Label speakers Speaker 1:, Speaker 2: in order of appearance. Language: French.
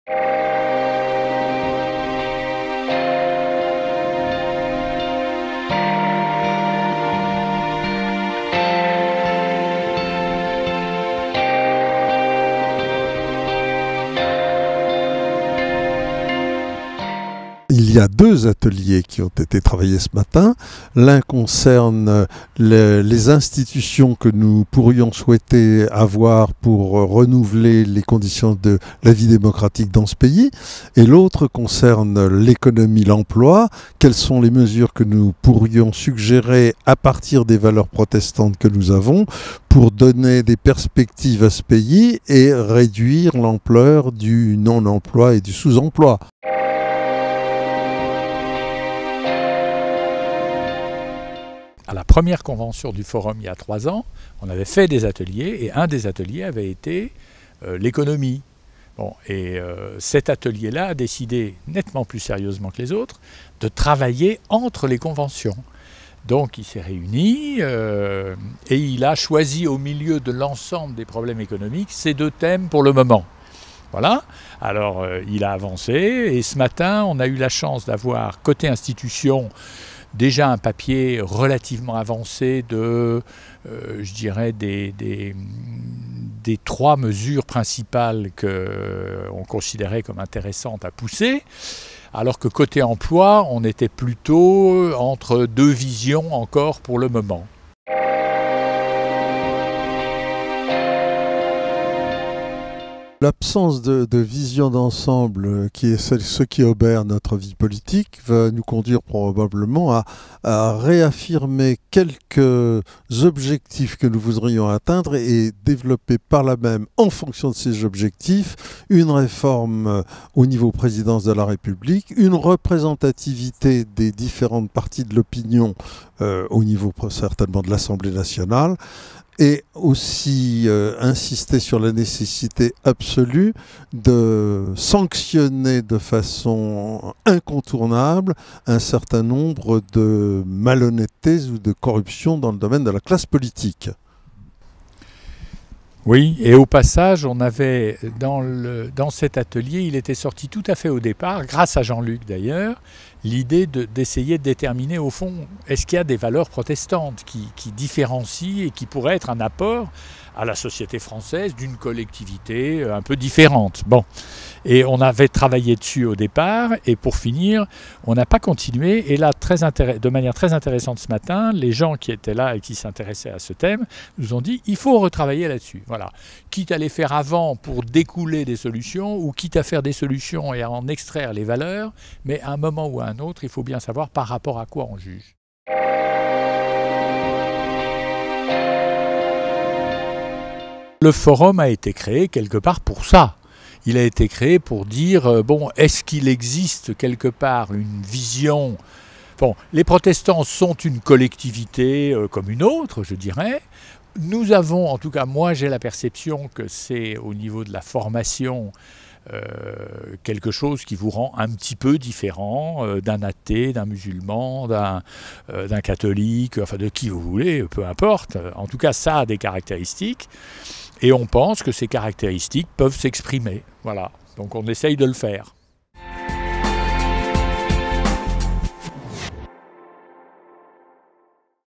Speaker 1: Il y a deux ateliers qui ont été travaillés ce matin. L'un concerne les institutions que nous pourrions souhaiter avoir pour renouveler les conditions de la vie démocratique dans ce pays. Et l'autre concerne l'économie, l'emploi. Quelles sont les mesures que nous pourrions suggérer à partir des valeurs protestantes que nous avons pour donner des perspectives à ce pays et réduire l'ampleur du non-emploi et du sous-emploi.
Speaker 2: À la première convention du Forum il y a 3 ans, on avait fait des ateliers et un des ateliers avait été l'économie. Bon, et cet atelier-là a décidé, nettement plus sérieusement que les autres, de travailler entre les conventions. Donc il s'est réuni et il a choisi au milieu de l'ensemble des problèmes économiques ces 2 thèmes pour le moment. Voilà, alors il a avancé et ce matin on a eu la chance d'avoir côté institution déjà un papier relativement avancé de, je dirais, des 3 mesures principales qu'on considérait comme intéressantes à pousser, alors que côté emploi, on était plutôt entre 2 visions encore pour le moment.
Speaker 1: L'absence de vision d'ensemble, qui est ce qui obère notre vie politique, va nous conduire probablement à réaffirmer quelques objectifs que nous voudrions atteindre et développer par là même, en fonction de ces objectifs, une réforme au niveau présidence de la République, une représentativité des différentes parties de l'opinion au niveau certainement de l'Assemblée nationale, et aussi insister sur la nécessité absolue de sanctionner de façon incontournable un certain nombre de malhonnêtetés ou de corruption dans le domaine de la classe politique.
Speaker 2: Oui, et au passage, on avait dans cet atelier, il était sorti tout à fait au départ, grâce à Jean-Luc d'ailleurs, l'idée d'essayer de déterminer au fond, est-ce qu'il y a des valeurs protestantes qui différencient et qui pourraient être un apport à la société française d'une collectivité un peu différente. Bon, et on avait travaillé dessus au départ, et pour finir, on n'a pas continué. Et là, de manière très intéressante ce matin, les gens qui étaient là et qui s'intéressaient à ce thème nous ont dit il faut retravailler là-dessus. Voilà, quitte à les faire avant pour découler des solutions, ou quitte à faire des solutions et à en extraire les valeurs, mais à un moment ou à un autre, il faut bien savoir par rapport à quoi on juge. Le forum a été créé quelque part pour ça. Il a été créé pour dire, bon, est-ce qu'il existe quelque part une vision... Bon, les protestants sont une collectivité comme une autre, je dirais. Nous avons, en tout cas moi j'ai la perception que c'est au niveau de la formation quelque chose qui vous rend un petit peu différent d'un athée, d'un musulman, d'un catholique, enfin de qui vous voulez, peu importe. En tout cas, ça a des caractéristiques. Et on pense que ces caractéristiques peuvent s'exprimer. Voilà. Donc on essaye de le faire.